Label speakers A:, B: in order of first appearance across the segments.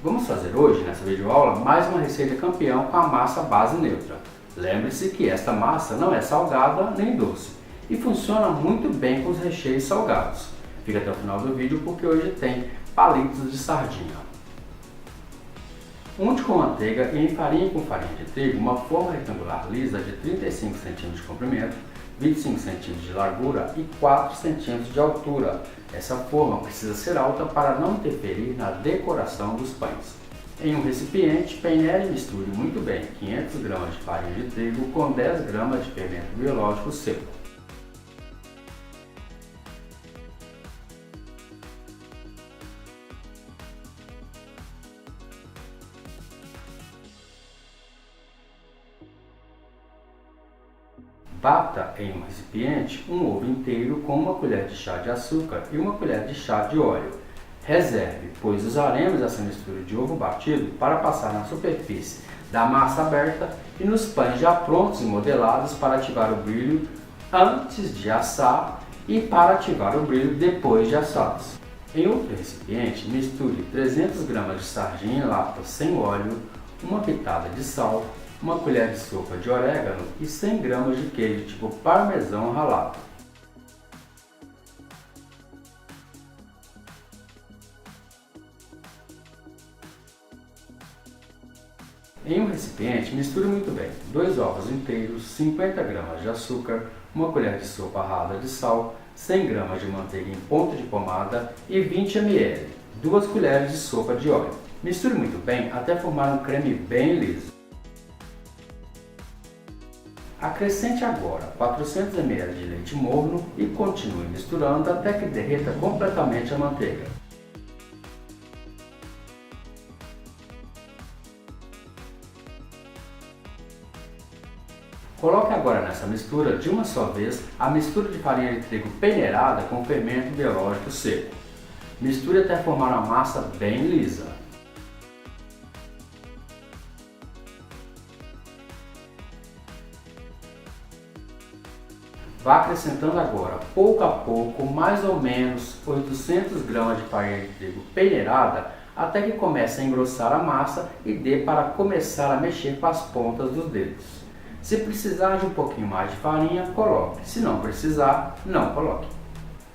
A: Vamos fazer hoje, nessa videoaula, mais uma receita campeão com a massa base neutra. Lembre-se que esta massa não é salgada nem doce e funciona muito bem com os recheios salgados. Fica até o final do vídeo porque hoje tem palitos de sardinha. Unte com manteiga e enfarinhe com farinha de trigo uma forma retangular lisa de 35 cm de comprimento, 25 cm de largura e 4 cm de altura. Essa forma precisa ser alta para não interferir na decoração dos pães. Em um recipiente, peneire e misture muito bem 500 gramas de farinha de trigo com 10 gramas de fermento biológico seco. Bata em um recipiente um ovo inteiro com uma colher de chá de açúcar e uma colher de chá de óleo. Reserve, pois usaremos essa mistura de ovo batido para passar na superfície da massa aberta e nos pães já prontos e modelados para ativar o brilho antes de assar e para ativar o brilho depois de assados. Em outro recipiente, misture 300 gramas de sardinha em lata sem óleo, uma pitada de sal, uma colher de sopa de orégano e 100 gramas de queijo tipo parmesão ralado. Em um recipiente, misture muito bem 2 ovos inteiros, 50 gramas de açúcar, uma colher de sopa rala de sal, 100 gramas de manteiga em ponto de pomada e 20 ml, 2 colheres de sopa de óleo. Misture muito bem até formar um creme bem liso. Acrescente agora 400 ml de leite morno e continue misturando até que derreta completamente a manteiga. Coloque agora nessa mistura de uma só vez a mistura de farinha de trigo peneirada com fermento biológico seco. Misture até formar uma massa bem lisa. Vá acrescentando agora, pouco a pouco, mais ou menos 800 gramas de farinha de trigo peneirada até que comece a engrossar a massa e dê para começar a mexer com as pontas dos dedos. Se precisar de um pouquinho mais de farinha, coloque. Se não precisar, não coloque.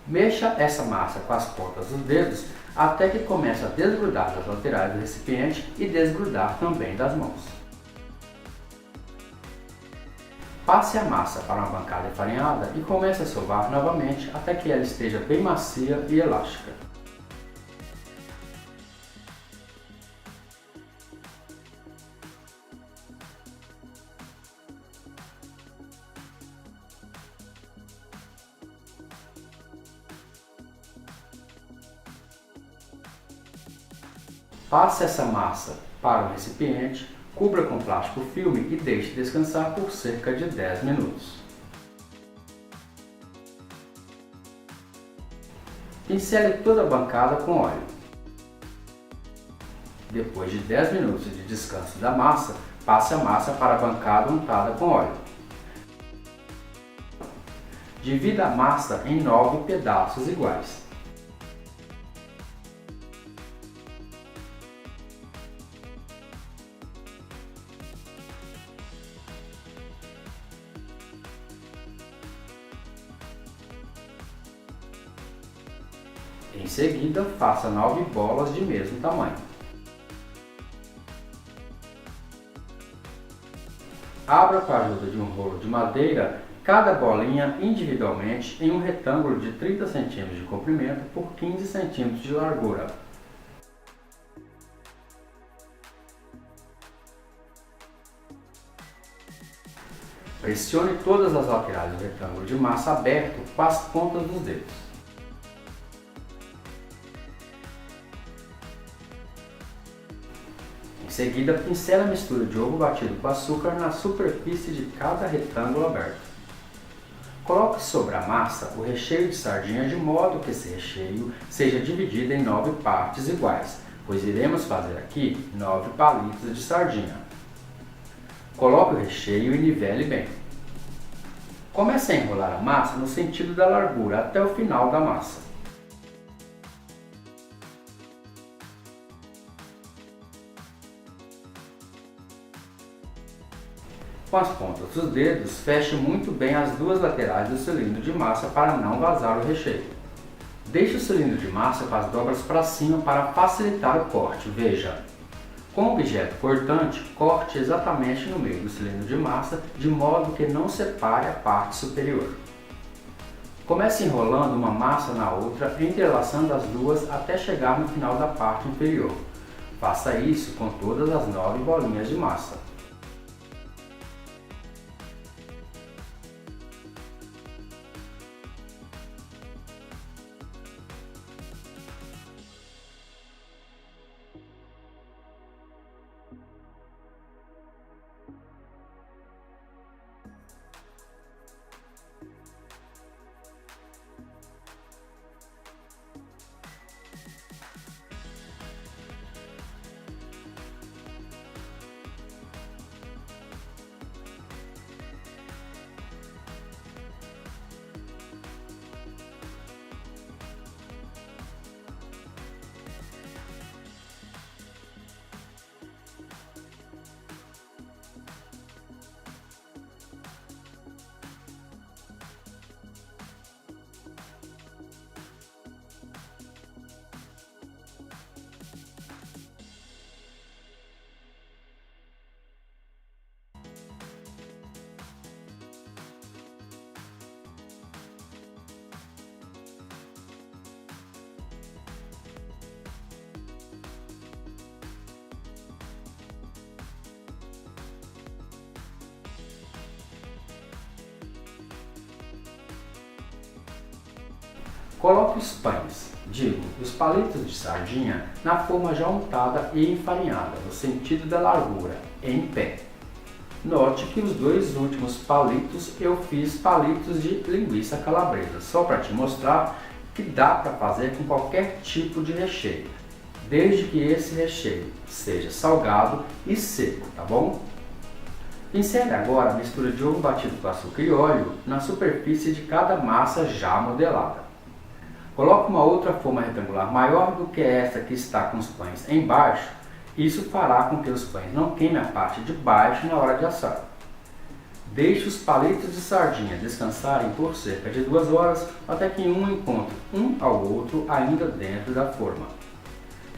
A: Mexa essa massa com as pontas dos dedos até que comece a desgrudar das laterais do recipiente e desgrudar também das mãos. Passe a massa para uma bancada enfarinhada e comece a sovar novamente até que ela esteja bem macia e elástica. Passe essa massa para o recipiente, cubra com plástico filme e deixe descansar por cerca de 10 minutos. Pincele toda a bancada com óleo. Depois de 10 minutos de descanso da massa, passe a massa para a bancada untada com óleo. Divida a massa em 9 pedaços iguais. Em seguida, faça 9 bolas de mesmo tamanho. Abra com a ajuda de um rolo de madeira cada bolinha individualmente em um retângulo de 30 cm de comprimento por 15 cm de largura. Pressione todas as laterais do retângulo de massa aberto com as pontas dos dedos. Em seguida, pincele a mistura de ovo batido com açúcar na superfície de cada retângulo aberto. Coloque sobre a massa o recheio de sardinha de modo que esse recheio seja dividido em 9 partes iguais, pois iremos fazer aqui 9 palitos de sardinha. Coloque o recheio e nivele bem. Comece a enrolar a massa no sentido da largura até o final da massa. Com as pontas dos dedos, feche muito bem as duas laterais do cilindro de massa para não vazar o recheio. Deixe o cilindro de massa com as dobras para cima para facilitar o corte. Veja, com o objeto cortante, corte exatamente no meio do cilindro de massa, de modo que não separe a parte superior. Comece enrolando uma massa na outra, entrelaçando as duas até chegar no final da parte inferior. Faça isso com todas as 9 bolinhas de massa. Coloque os pães, os palitos de sardinha, na forma já untada e enfarinhada, no sentido da largura, em pé. Note que os dois últimos palitos eu fiz palitos de linguiça calabresa, só para te mostrar que dá para fazer com qualquer tipo de recheio, desde que esse recheio seja salgado e seco, tá bom? Insere agora a mistura de ovo batido com açúcar e óleo na superfície de cada massa já modelada. Coloque uma outra forma retangular maior do que essa que está com os pães embaixo. Isso fará com que os pães não queimem a parte de baixo na hora de assar. Deixe os palitos de sardinha descansarem por cerca de 2 horas até que um encontre um ao outro ainda dentro da forma.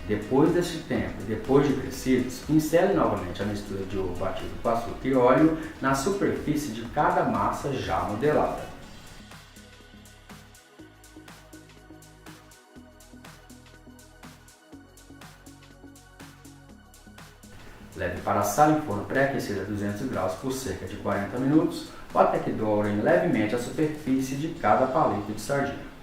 A: Depois deste tempo e depois de crescidos, insere novamente a mistura de ovo batido com açúcar e óleo na superfície de cada massa já modelada. Leve para assar em forno pré-aquecido a 200 graus por cerca de 40 minutos ou até que dourem levemente a superfície de cada palito de sardinha.